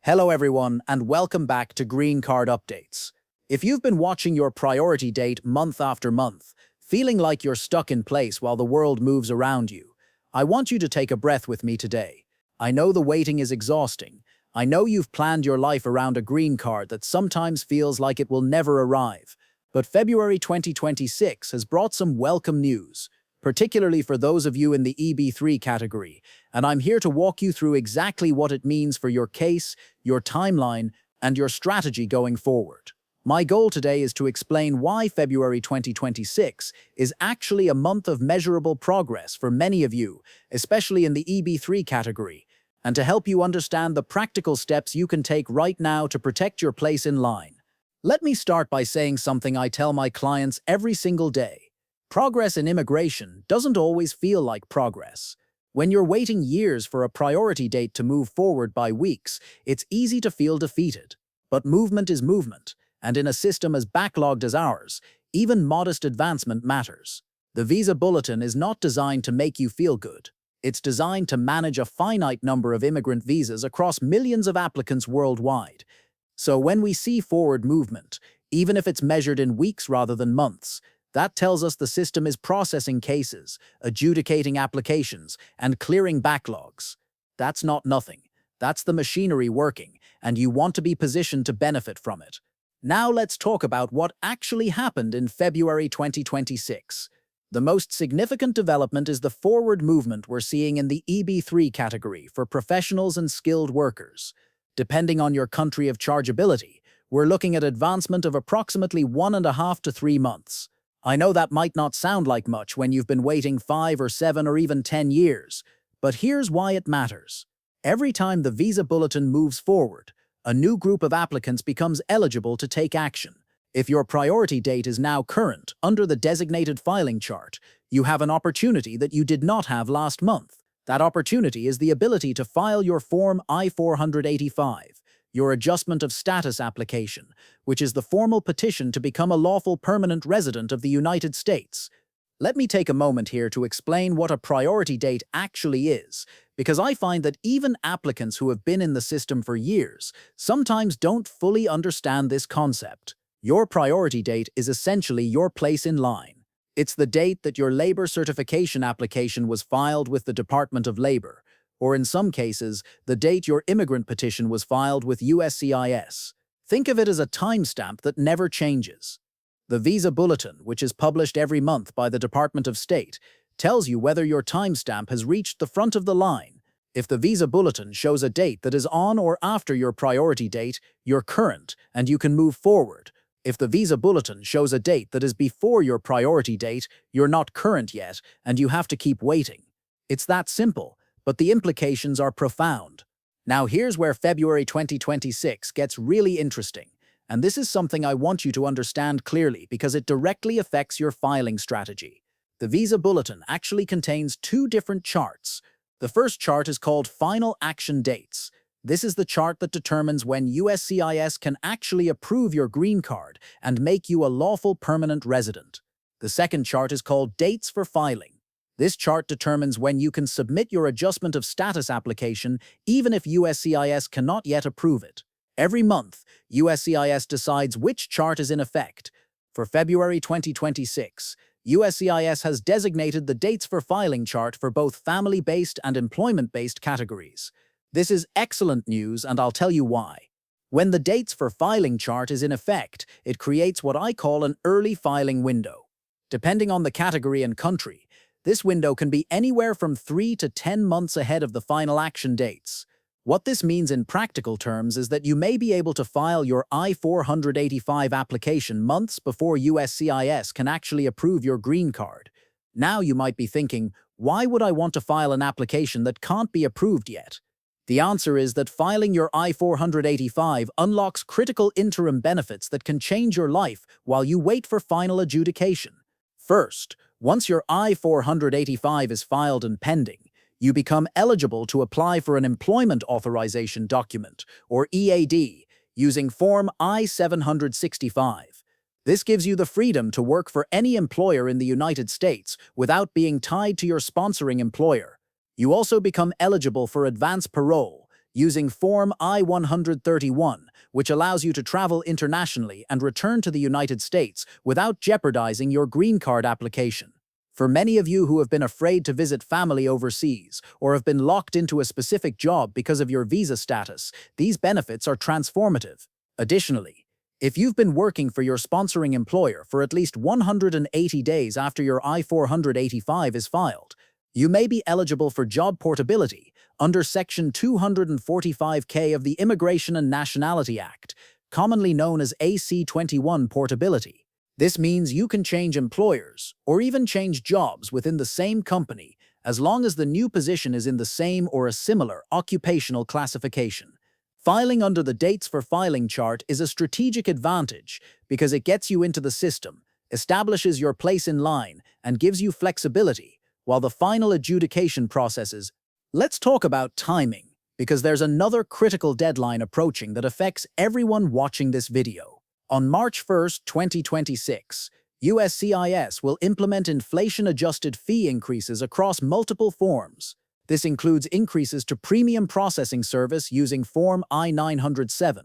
Hello everyone, and welcome back to Green Card Updates. If you've been watching your priority date month after month, feeling like you're stuck in place while the world moves around you, I want you to take a breath with me today. I know the waiting is exhausting. I know you've planned your life around a green card that sometimes feels like it will never arrive. But February 2026 has brought some welcome news, particularly for those of you in the EB3 category, and I'm here to walk you through exactly what it means for your case, your timeline, and your strategy going forward. My goal today is to explain why February 2026 is actually a month of measurable progress for many of you, especially in the EB3 category, and to help you understand the practical steps you can take right now to protect your place in line. Let me start by saying something I tell my clients every single day. Progress in immigration doesn't always feel like progress. When you're waiting years for a priority date to move forward by weeks, it's easy to feel defeated. But movement is movement, and in a system as backlogged as ours, even modest advancement matters. The Visa Bulletin is not designed to make you feel good. It's designed to manage a finite number of immigrant visas across millions of applicants worldwide. So when we see forward movement, even if it's measured in weeks rather than months, that tells us the system is processing cases, adjudicating applications, and clearing backlogs. That's not nothing. That's the machinery working, and you want to be positioned to benefit from it. Now let's talk about what actually happened in February 2026. The most significant development is the forward movement we're seeing in the EB3 category for professionals and skilled workers. Depending on your country of chargeability, we're looking at advancement of approximately 1.5 to 3 months. I know that might not sound like much when you've been waiting 5 or 7 or even 10 years, but here's why it matters. Every time the Visa Bulletin moves forward, a new group of applicants becomes eligible to take action. If your priority date is now current, under the designated filing chart, you have an opportunity that you did not have last month. That opportunity is the ability to file your Form I-485, your Adjustment of Status application, which is the formal petition to become a lawful permanent resident of the United States. Let me take a moment here to explain what a priority date actually is, because I find that even applicants who have been in the system for years sometimes don't fully understand this concept. Your priority date is essentially your place in line. It's the date that your labor certification application was filed with the Department of Labor, or in some cases, the date your immigrant petition was filed with USCIS. Think of it as a timestamp that never changes. The Visa Bulletin, which is published every month by the Department of State, tells you whether your timestamp has reached the front of the line. If the Visa Bulletin shows a date that is on or after your priority date, you're current and you can move forward. If the Visa Bulletin shows a date that is before your priority date, you're not current yet and you have to keep waiting. It's that simple. But the implications are profound. Now here's where February 2026 gets really interesting, and this is something I want you to understand clearly because it directly affects your filing strategy. The Visa Bulletin actually contains 2 different charts. The first chart is called Final Action Dates. This is the chart that determines when USCIS can actually approve your green card and make you a lawful permanent resident. The second chart is called Dates for Filing. This chart determines when you can submit your Adjustment of Status application even if USCIS cannot yet approve it. Every month, USCIS decides which chart is in effect. For February 2026, USCIS has designated the Dates for Filing chart for both family-based and employment-based categories. This is excellent news, and I'll tell you why. When the Dates for Filing chart is in effect, it creates what I call an early filing window. Depending on the category and country, this window can be anywhere from 3 to 10 months ahead of the final action dates. What this means in practical terms is that you may be able to file your I-485 application months before USCIS can actually approve your green card. Now you might be thinking, why would I want to file an application that can't be approved yet? The answer is that filing your I-485 unlocks critical interim benefits that can change your life while you wait for final adjudication. First, once your I-485 is filed and pending, you become eligible to apply for an Employment Authorization Document, or EAD, using Form I-765. This gives you the freedom to work for any employer in the United States without being tied to your sponsoring employer. You also become eligible for Advance Parole, using Form I-131, which allows you to travel internationally and return to the United States without jeopardizing your green card application. For many of you who have been afraid to visit family overseas or have been locked into a specific job because of your visa status, these benefits are transformative. Additionally, if you've been working for your sponsoring employer for at least 180 days after your I-485 is filed, you may be eligible for job portability under Section 245K of the Immigration and Nationality Act, commonly known as AC-21 portability. This means you can change employers or even change jobs within the same company as long as the new position is in the same or a similar occupational classification. Filing under the dates for filing chart is a strategic advantage because it gets you into the system, establishes your place in line, and gives you flexibility, while the final adjudication processes. Let's talk about timing, because there's another critical deadline approaching that affects everyone watching this video. On March 1st, 2026, USCIS will implement inflation-adjusted fee increases across multiple forms. This includes increases to premium processing service using Form I-907,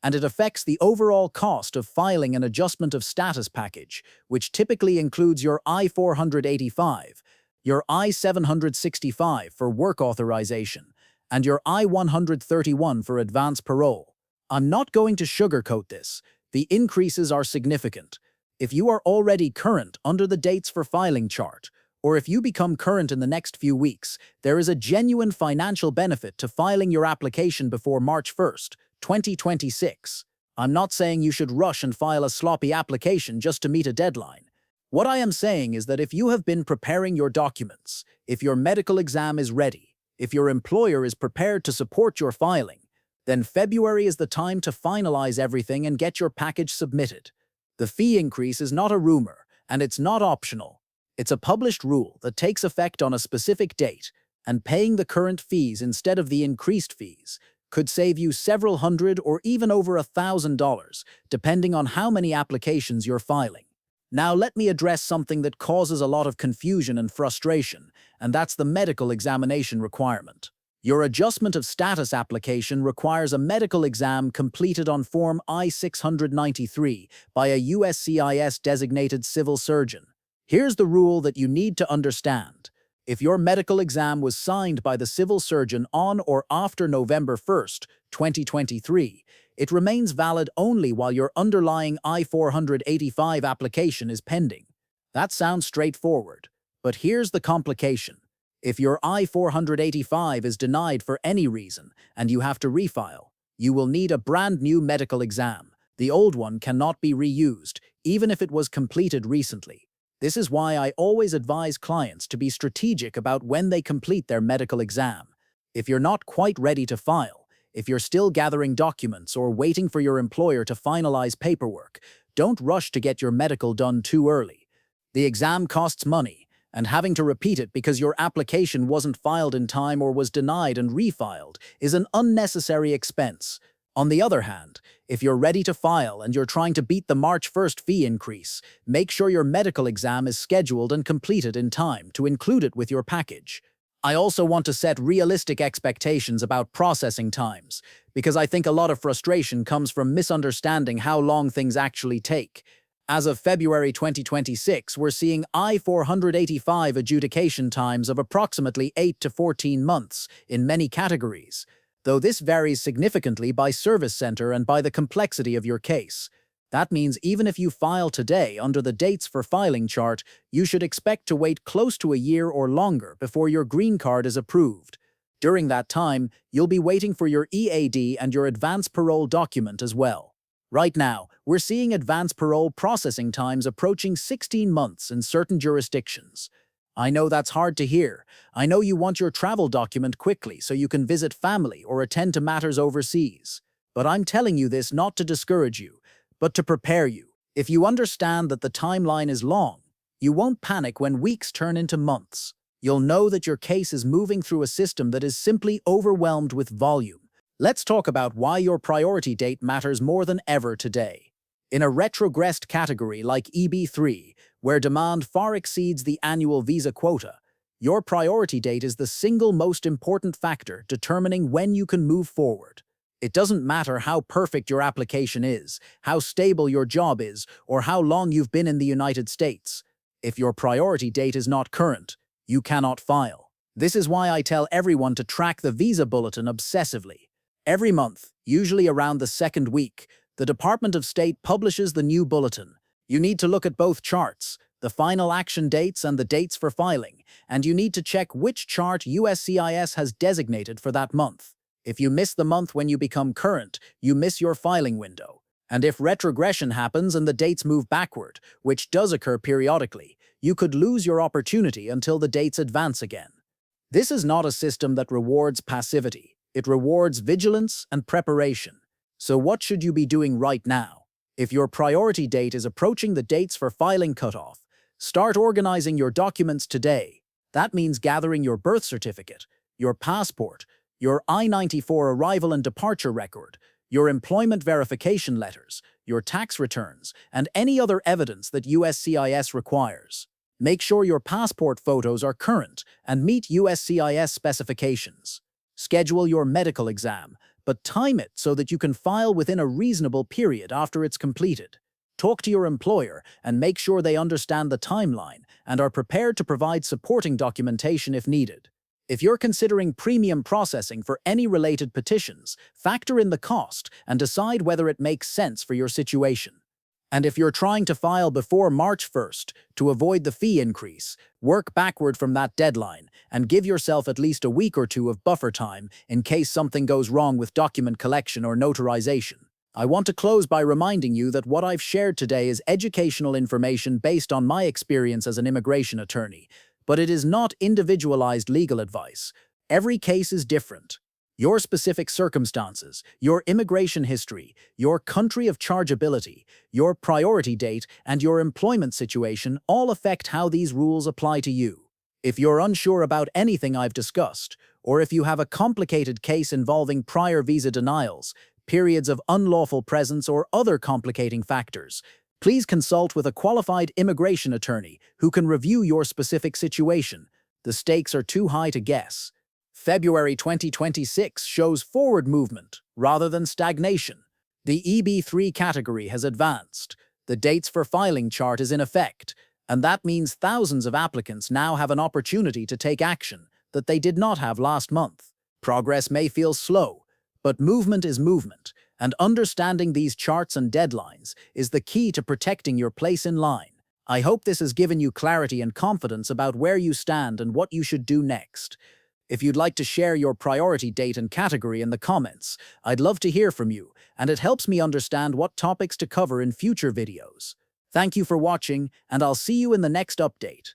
and it affects the overall cost of filing an adjustment of status package, which typically includes your I-485, your I-765 for work authorization, and your I-131 for advance parole. I'm not going to sugarcoat this. The increases are significant. If you are already current under the dates for filing chart, or if you become current in the next few weeks, there is a genuine financial benefit to filing your application before March 1st, 2026. I'm not saying you should rush and file a sloppy application just to meet a deadline. What I am saying is that if you have been preparing your documents, if your medical exam is ready, if your employer is prepared to support your filing, then February is the time to finalize everything and get your package submitted. The fee increase is not a rumor, and it's not optional. It's a published rule that takes effect on a specific date, and paying the current fees instead of the increased fees could save you several hundred or even over $1,000, depending on how many applications you're filing. Now let me address something that causes a lot of confusion and frustration, and that's the medical examination requirement. Your adjustment of status application requires a medical exam completed on Form I-693 by a USCIS designated civil surgeon. Here's the rule that you need to understand. If your medical exam was signed by the civil surgeon on or after November 1st, 2023, it remains valid only while your underlying I-485 application is pending. That sounds straightforward, but here's the complication. If your I-485 is denied for any reason and you have to refile, you will need a brand new medical exam. The old one cannot be reused, even if it was completed recently. This is why I always advise clients to be strategic about when they complete their medical exam. If you're not quite ready to file, if you're still gathering documents or waiting for your employer to finalize paperwork, don't rush to get your medical done too early. The exam costs money, and having to repeat it because your application wasn't filed in time or was denied and refiled is an unnecessary expense. On the other hand, if you're ready to file and you're trying to beat the March 1st fee increase, make sure your medical exam is scheduled and completed in time to include it with your package. I also want to set realistic expectations about processing times, because I think a lot of frustration comes from misunderstanding how long things actually take. As of February 2026, we're seeing I-485 adjudication times of approximately 8 to 14 months in many categories, though this varies significantly by service center and by the complexity of your case. That means even if you file today under the dates for filing chart, you should expect to wait close to a year or longer before your green card is approved. During that time, you'll be waiting for your EAD and your advance parole document as well. Right now, we're seeing advance parole processing times approaching 16 months in certain jurisdictions. I know that's hard to hear. I know you want your travel document quickly so you can visit family or attend to matters overseas. But I'm telling you this not to discourage you, but to prepare you. If you understand that the timeline is long, you won't panic when weeks turn into months. You'll know that your case is moving through a system that is simply overwhelmed with volume. Let's talk about why your priority date matters more than ever today. In a retrogressed category like EB3, where demand far exceeds the annual visa quota, Your priority date is the single most important factor determining when you can move forward. It doesn't matter how perfect your application is, how stable your job is, or how long you've been in the United States. If your priority date is not current, you cannot file. This is why I tell everyone to track the Visa Bulletin obsessively. Every month, usually around the second week, the Department of State publishes the new bulletin. You need to look at both charts, the final action dates and the dates for filing, and you need to check which chart USCIS has designated for that month. If you miss the month when you become current, you miss your filing window. And if retrogression happens and the dates move backward, which does occur periodically, you could lose your opportunity until the dates advance again. This is not a system that rewards passivity. It rewards vigilance and preparation. So what should you be doing right now? If your priority date is approaching the dates for filing cutoff, start organizing your documents today. That means gathering your birth certificate, your passport, your I-94 arrival and departure record, your employment verification letters, your tax returns, and any other evidence that USCIS requires. Make sure your passport photos are current and meet USCIS specifications. Schedule your medical exam, but time it so that you can file within a reasonable period after it's completed. Talk to your employer and make sure they understand the timeline and are prepared to provide supporting documentation if needed. If you're considering premium processing for any related petitions, factor in the cost and decide whether it makes sense for your situation. And if you're trying to file before March 1st to avoid the fee increase, work backward from that deadline and give yourself at least a week or two of buffer time in case something goes wrong with document collection or notarization. I want to close by reminding you that what I've shared today is educational information based on my experience as an immigration attorney, but it is not individualized legal advice. Every case is different. Your specific circumstances, your immigration history, your country of chargeability, your priority date, and your employment situation all affect how these rules apply to you. If you're unsure about anything I've discussed, or if you have a complicated case involving prior visa denials, periods of unlawful presence, or other complicating factors, please consult with a qualified immigration attorney who can review your specific situation. The stakes are too high to guess. February 2026 shows forward movement rather than stagnation. The EB3 category has advanced. The dates for filing chart is in effect, and that means thousands of applicants now have an opportunity to take action that they did not have last month. Progress may feel slow, but movement is movement, and understanding these charts and deadlines is the key to protecting your place in line. I hope this has given you clarity and confidence about where you stand and what you should do next. If you'd like to share your priority date and category in the comments, I'd love to hear from you, and it helps me understand what topics to cover in future videos. Thank you for watching, and I'll see you in the next update.